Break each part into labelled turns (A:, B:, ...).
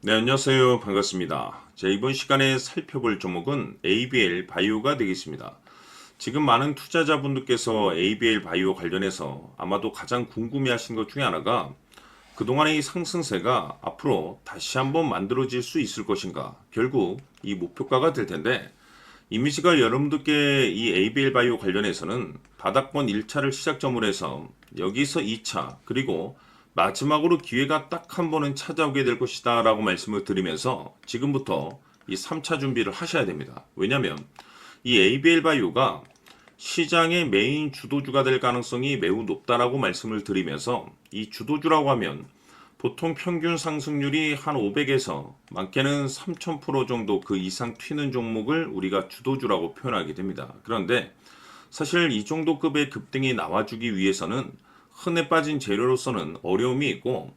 A: 네, 안녕하세요. 반갑습니다. 자, 이번 시간에 살펴볼 종목은 ABL 바이오가 되겠습니다. 지금 많은 투자자분들께서 ABL 바이오 관련해서 아마도 가장 궁금해하신 것 중에 하나가 그동안의 이 상승세가 앞으로 다시 한번 만들어질 수 있을 것인가, 결국 이 목표가가 될 텐데, 이미지가 여러분들께 이 ABL 바이오 관련해서는 바닥권 1차를 시작점으로 해서 여기서 2차, 그리고 마지막으로 기회가 딱 한 번은 찾아오게 될 것이다 라고 말씀을 드리면서 지금부터 이 3차 준비를 하셔야 됩니다. 왜냐하면 이 ABL 바이오가 시장의 메인 주도주가 될 가능성이 매우 높다라고 말씀을 드리면서, 이 주도주라고 하면 보통 평균 상승률이 한 500에서 많게는 3000% 정도 그 이상 튀는 종목을 우리가 주도주라고 표현하게 됩니다. 그런데 사실 이 정도 급의 급등이 나와주기 위해서는 흔해 빠진 재료로서는 어려움이 있고,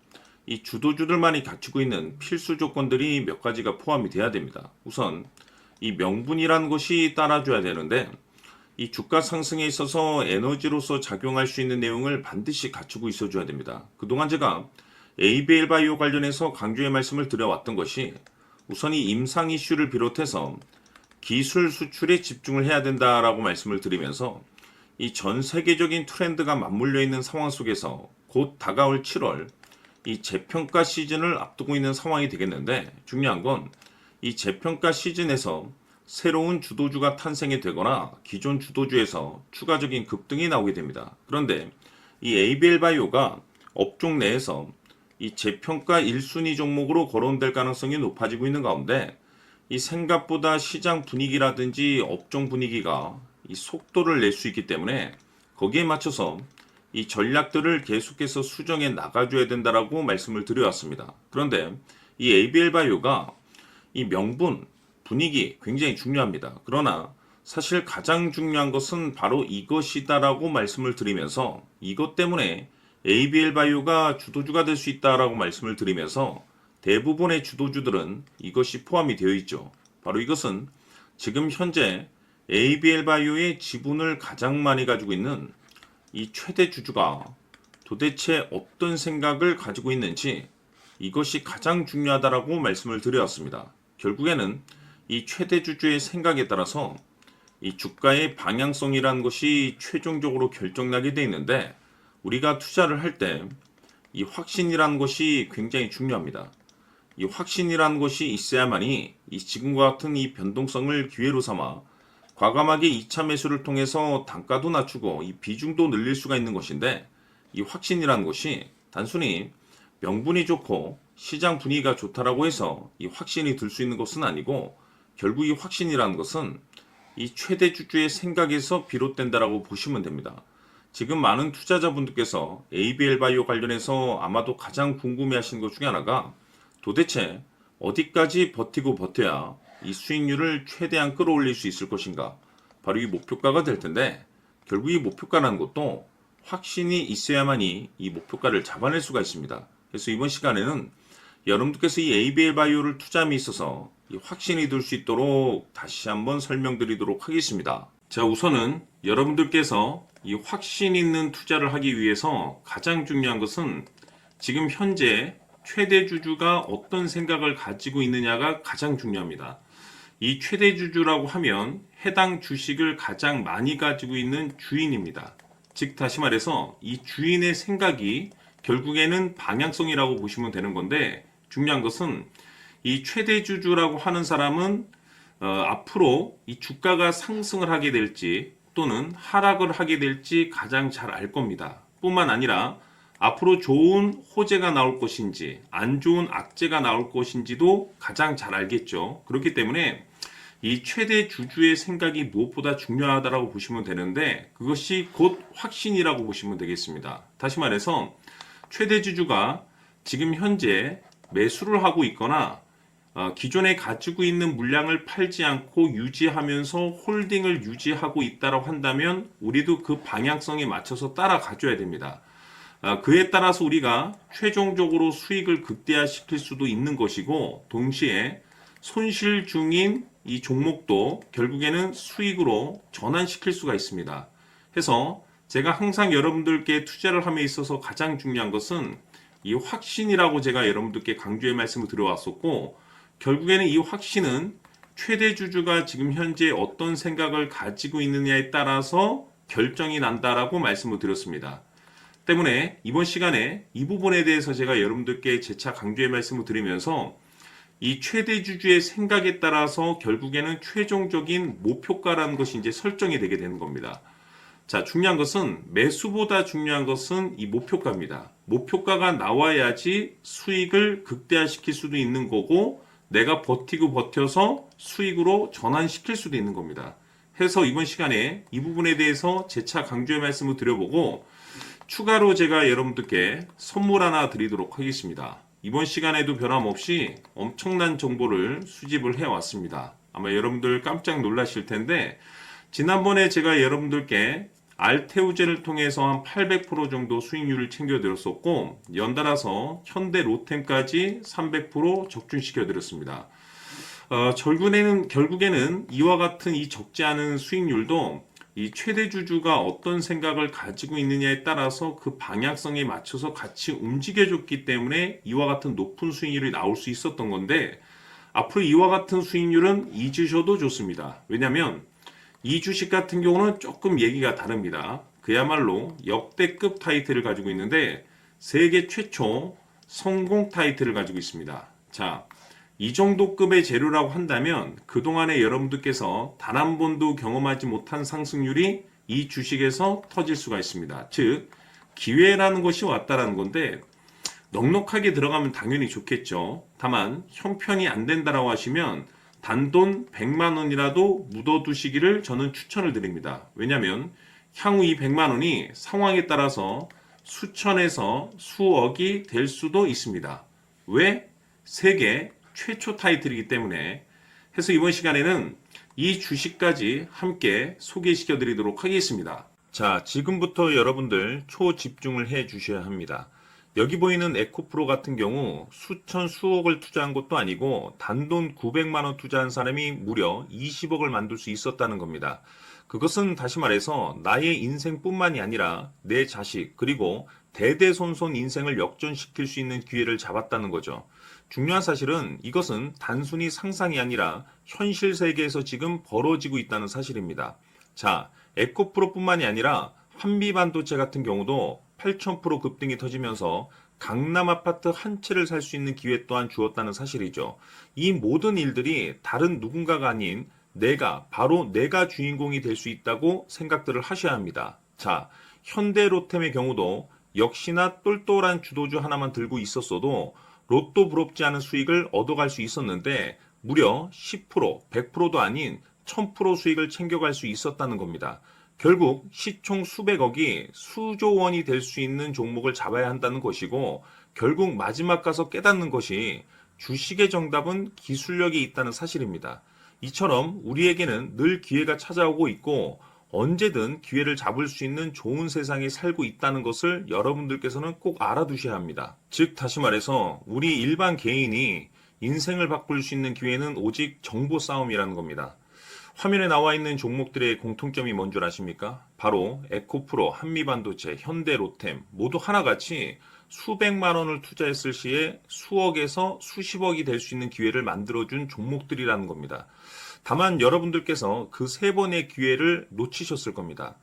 A: 이 주도주들만이 갖추고 있는 필수 조건들이 몇 가지가 포함이 돼야 됩니다. 우선 이 명분이란 것이 따라줘야 되는데, 이 주가 상승에 있어서 에너지로서 작용할 수 있는 내용을 반드시 갖추고 있어줘야 됩니다. 그동안 제가 ABL 바이오 관련해서 강조의 말씀을 드려왔던 것이, 우선 이 임상 이슈를 비롯해서 기술 수출에 집중을 해야 된다라고 말씀을 드리면서, 이 전 세계적인 트렌드가 맞물려 있는 상황 속에서 곧 다가올 7월 이 재평가 시즌을 앞두고 있는 상황이 되겠는데, 중요한 건 이 재평가 시즌에서 새로운 주도주가 탄생이 되거나 기존 주도주에서 추가적인 급등이 나오게 됩니다. 그런데 이 ABL 바이오가 업종 내에서 이 재평가 1순위 종목으로 거론될 가능성이 높아지고 있는 가운데, 이 생각보다 시장 분위기라든지 업종 분위기가 이 속도를 낼 수 있기 때문에 거기에 맞춰서 이 전략들을 계속해서 수정해 나가줘야 된다라고 말씀을 드려왔습니다. 그런데 이 ABL 바이오가 이 명분, 분위기 굉장히 중요합니다. 그러나 사실 가장 중요한 것은 바로 이것이다라고 말씀을 드리면서, 이것 때문에 ABL 바이오가 주도주가 될 수 있다라고 말씀을 드리면서 대부분의 주도주들은 이것이 포함이 되어 있죠. 바로 이것은 지금 현재 ABL 바이오의 지분을 가장 많이 가지고 있는 이 최대 주주가 도대체 어떤 생각을 가지고 있는지, 이것이 가장 중요하다라고 말씀을 드렸습니다. 결국에는 이 최대 주주의 생각에 따라서 이 주가의 방향성이라는 것이 최종적으로 결정나게 되어 있는데, 우리가 투자를 할 때 이 확신이라는 것이 굉장히 중요합니다. 이 확신이라는 것이 있어야만이 이 지금과 같은 이 변동성을 기회로 삼아 과감하게 2차 매수를 통해서 단가도 낮추고 이 비중도 늘릴 수가 있는 것인데, 이 확신이라는 것이 단순히 명분이 좋고 시장 분위기가 좋다라고 해서 이 확신이 들 수 있는 것은 아니고, 결국 이 확신이라는 것은 이 최대 주주의 생각에서 비롯된다라고 보시면 됩니다. 지금 많은 투자자분들께서 ABL 바이오 관련해서 아마도 가장 궁금해하시는 것 중에 하나가, 도대체 어디까지 버티고 버텨야 이 수익률을 최대한 끌어올릴 수 있을 것인가, 바로 이 목표가가 될 텐데, 결국 이 목표가라는 것도 확신이 있어야만이 이 목표가를 잡아낼 수가 있습니다. 그래서 이번 시간에는 여러분들께서 이 ABL 바이오를 투자함에 있어서 이 확신이 들 수 있도록 다시 한번 설명드리도록 하겠습니다. 자, 우선은 여러분들께서 이 확신 있는 투자를 하기 위해서 가장 중요한 것은 지금 현재 최대 주주가 어떤 생각을 가지고 있느냐가 가장 중요합니다. 이 최대 주주라고 하면 해당 주식을 가장 많이 가지고 있는 주인입니다. 즉 다시 말해서 이 주인의 생각이 결국에는 방향성이라고 보시면 되는 건데, 중요한 것은 이 최대 주주라고 하는 사람은 앞으로 이 주가가 상승을 하게 될지 또는 하락을 하게 될지 가장 잘 알 겁니다. 뿐만 아니라 앞으로 좋은 호재가 나올 것인지 안 좋은 악재가 나올 것인지도 가장 잘 알겠죠. 그렇기 때문에 이 최대 주주의 생각이 무엇보다 중요하다고 보시면 되는데, 그것이 곧 확신이라고 보시면 되겠습니다. 다시 말해서 최대 주주가 지금 현재 매수를 하고 있거나 기존에 가지고 있는 물량을 팔지 않고 유지하면서 홀딩을 유지하고 있다고 한다면 우리도 그 방향성에 맞춰서 따라가줘야 됩니다. 그에 따라서 우리가 최종적으로 수익을 극대화시킬 수도 있는 것이고, 동시에 손실 중인 이 종목도 결국에는 수익으로 전환시킬 수가 있습니다. 해서 제가 항상 여러분들께 투자를 함에 있어서 가장 중요한 것은 이 확신이라고 제가 여러분들께 강조의 말씀을 드려왔었고, 결국에는 이 확신은 최대 주주가 지금 현재 어떤 생각을 가지고 있느냐에 따라서 결정이 난다라고 말씀을 드렸습니다. 때문에 이번 시간에 이 부분에 대해서 제가 여러분들께 재차 강조의 말씀을 드리면서 이 최대 주주의 생각에 따라서 결국에는 최종적인 목표가라는 것이 이제 설정이 되게 되는 겁니다. 자, 중요한 것은 매수보다 중요한 것은 이 목표가입니다. 목표가가 나와야지 수익을 극대화시킬 수도 있는 거고 내가 버티고 버텨서 수익으로 전환시킬 수도 있는 겁니다. 해서 이번 시간에 이 부분에 대해서 재차 강조의 말씀을 드려보고 추가로 제가 여러분들께 선물 하나 드리도록 하겠습니다. 이번 시간에도 변함없이 엄청난 정보를 수집을 해왔습니다. 아마 여러분들 깜짝 놀라실 텐데 지난번에 제가 여러분들께 알테우젠을 통해서 한 800% 정도 수익률을 챙겨드렸었고 연달아서 현대 로템까지 300% 적중시켜드렸습니다. 결국에는 이와 같은 이 적지 않은 수익률도 이 최대 주주가 어떤 생각을 가지고 있느냐에 따라서 그 방향성에 맞춰서 같이 움직여줬기 때문에 이와 같은 높은 수익률이 나올 수 있었던 건데 앞으로 이와 같은 수익률은 잊으셔도 좋습니다. 왜냐하면 이 주식 같은 경우는 조금 얘기가 다릅니다. 그야말로 역대급 타이틀을 가지고 있는데 세계 최초 성공 타이틀을 가지고 있습니다. 자, 이 정도 급의 재료라고 한다면 그동안에 여러분들께서 단 한 번도 경험하지 못한 상승률이 이 주식에서 터질 수가 있습니다. 즉 기회라는 것이 왔다라는 건데 넉넉하게 들어가면 당연히 좋겠죠. 다만 형편이 안 된다라고 하시면 단돈 100만 원이라도 묻어두시기를 저는 추천을 드립니다. 왜냐하면 향후 이 100만 원이 상황에 따라서 수천에서 수억이 될 수도 있습니다. 왜? 세계 최초 타이틀이기 때문에. 해서 이번 시간에는 이 주식까지 함께 소개시켜 드리도록 하겠습니다. 자, 지금부터 여러분들 초집중을 해 주셔야 합니다. 여기 보이는 에코프로 같은 경우 수천 수억을 투자한 것도 아니고 단돈 900만 원 투자한 사람이 무려 20억을 만들 수 있었다는 겁니다. 그것은 다시 말해서 나의 인생뿐만이 아니라 내 자식 그리고 대대손손 인생을 역전시킬 수 있는 기회를 잡았다는 거죠. 중요한 사실은 이것은 단순히 상상이 아니라 현실 세계에서 지금 벌어지고 있다는 사실입니다. 자, 에코프로뿐만이 아니라 한미반도체 같은 경우도 8,000% 급등이 터지면서 강남 아파트 한 채를 살 수 있는 기회 또한 주었다는 사실이죠. 이 모든 일들이 다른 누군가가 아닌 바로 내가 주인공이 될 수 있다고 생각들을 하셔야 합니다. 자, 현대로템의 경우도 역시나 똘똘한 주도주 하나만 들고 있었어도 로또 부럽지 않은 수익을 얻어갈 수 있었는데 무려 10%, 100%도 아닌 1000% 수익을 챙겨갈 수 있었다는 겁니다. 결국 시총 수백억이 수조 원이 될 수 있는 종목을 잡아야 한다는 것이고 결국 마지막 가서 깨닫는 것이 주식의 정답은 기술력이 있다는 사실입니다. 이처럼 우리에게는 늘 기회가 찾아오고 있고 언제든 기회를 잡을 수 있는 좋은 세상에 살고 있다는 것을 여러분들께서는 꼭 알아두셔야 합니다. 즉 다시 말해서 우리 일반 개인이 인생을 바꿀 수 있는 기회는 오직 정보 싸움이라는 겁니다. 화면에 나와 있는 종목들의 공통점이 뭔 줄 아십니까? 바로 에코프로, 한미반도체, 현대로템 모두 하나같이 수백만 원을 투자했을 시에 수억에서 수십억이 될 수 있는 기회를 만들어준 종목들이라는 겁니다. 다만 여러분들께서 그 세 번의 기회를 놓치셨을 겁니다.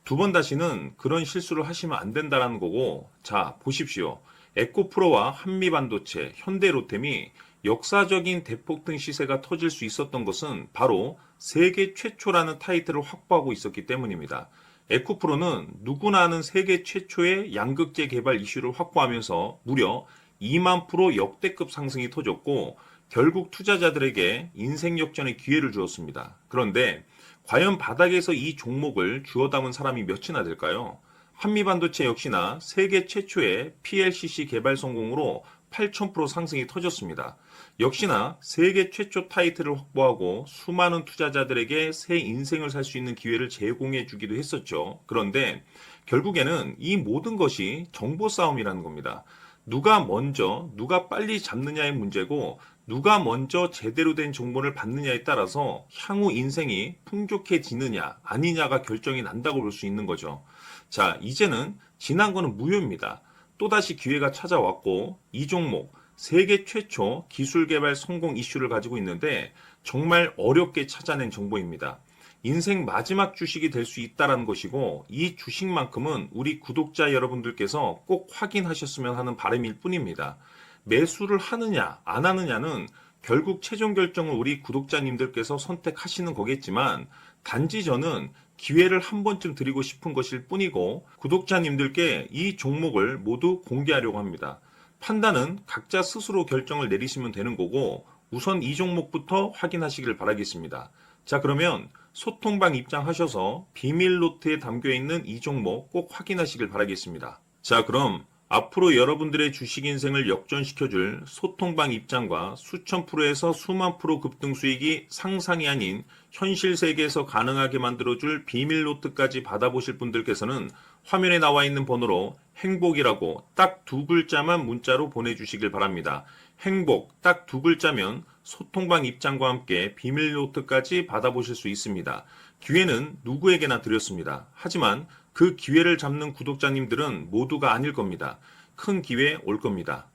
A: 두 번 다시는 그런 실수를 하시면 안 된다는 거고, 자, 보십시오. 에코프로와 한미반도체, 현대로템이 역사적인 대폭등 시세가 터질 수 있었던 것은 바로 세계 최초라는 타이틀을 확보하고 있었기 때문입니다. 에코프로는 누구나 아는 세계 최초의 양극재 개발 이슈를 확보하면서 무려 2만 프로 역대급 상승이 터졌고 결국 투자자들에게 인생 역전의 기회를 주었습니다. 그런데 과연 바닥에서 이 종목을 주워 담은 사람이 몇이나 될까요? 한미반도체 역시나 세계 최초의 PLCC 개발 성공으로 8,000% 상승이 터졌습니다. 역시나 세계 최초 타이틀을 확보하고 수많은 투자자들에게 새 인생을 살 수 있는 기회를 제공해 주기도 했었죠. 그런데 결국에는 이 모든 것이 정보 싸움이라는 겁니다. 누가 먼저, 누가 빨리 잡느냐의 문제고 누가 먼저 제대로 된 정보를 받느냐에 따라서 향후 인생이 풍족해지느냐 아니냐가 결정이 난다고 볼 수 있는 거죠. 자, 이제는 지난 거는 무효입니다. 또다시 기회가 찾아왔고 이 종목 세계 최초 기술 개발 성공 이슈를 가지고 있는데 정말 어렵게 찾아낸 정보입니다. 인생 마지막 주식이 될 수 있다는 것이고 이 주식만큼은 우리 구독자 여러분들께서 꼭 확인하셨으면 하는 바람일 뿐입니다. 매수를 하느냐 안 하느냐는 결국 최종 결정을 우리 구독자님들께서 선택하시는 거겠지만 단지 저는 기회를 한 번쯤 드리고 싶은 것일 뿐이고 구독자님들께 이 종목을 모두 공개하려고 합니다. 판단은 각자 스스로 결정을 내리시면 되는 거고 우선 이 종목부터 확인하시길 바라겠습니다. 자, 그러면 소통방 입장하셔서 비밀 노트에 담겨 있는 이 종목 꼭 확인하시길 바라겠습니다. 자, 그럼 앞으로 여러분들의 주식 인생을 역전시켜줄 소통방 입장과 수천 프로에서 수만 프로 급등 수익이 상상이 아닌 현실 세계에서 가능하게 만들어줄 비밀 노트까지 받아보실 분들께서는 화면에 나와 있는 번호로 행복이라고 딱 두 글자만 문자로 보내주시길 바랍니다. 행복 딱 두 글자면 소통방 입장과 함께 비밀 노트까지 받아보실 수 있습니다. 기회는 누구에게나 드렸습니다. 하지만 그 기회를 잡는 구독자님들은 모두가 아닐 겁니다. 큰 기회 올 겁니다.